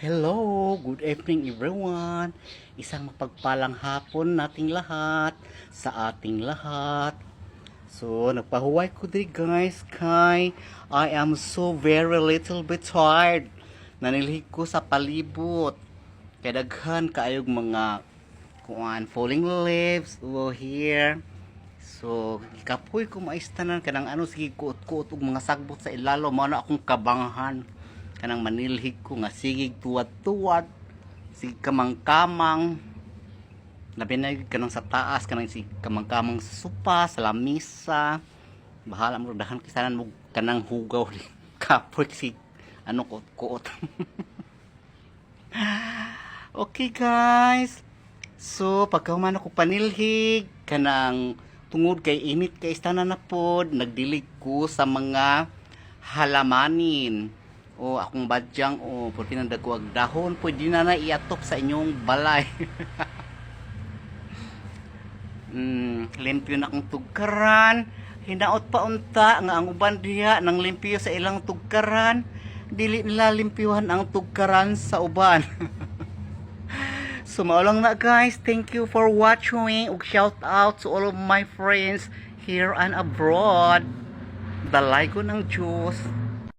Hello, good evening everyone. Isang mapagpalang hapon nating lahat sa ating lahat. So, nagpahuway ko din guys kay I am so very little bit tired. Nanilhig ko sa palibot. Kaya daghan kaayog mga falling leaves over here. So, kapoy ko maistanan kanang sige kuot-kuot og mga sagbot sa ilalo mao na akong kabanghan. Kanang manilhig ko nga sigig tuwad-tuwad, sige kamang-kamang. Labi na kanang sa taas kanang sige kamang-kamang sa sopa, sa lamisa. Bahala mo dahan kisanan mo kanang hugaw kapoy si kuot-kuot. Okay guys. So, pagkahuman ako panilhig, kanang tungod kay init kay istanan na pod, nagdilig ko sa mga halamanin. O akong badyang o pwede na dagwag dahon, pwede na na iatop sa inyong balay. Limpyo na akong tugkaran. Hinaot pa unta nga ang uban diha nang limpyo sa ilang tugkaran. Dili nila limpyuhan ang tugkaran sa uban. So maulang na guys, thank you for watching ug shout out to all of my friends here and abroad. Dalay ko ng Diyos.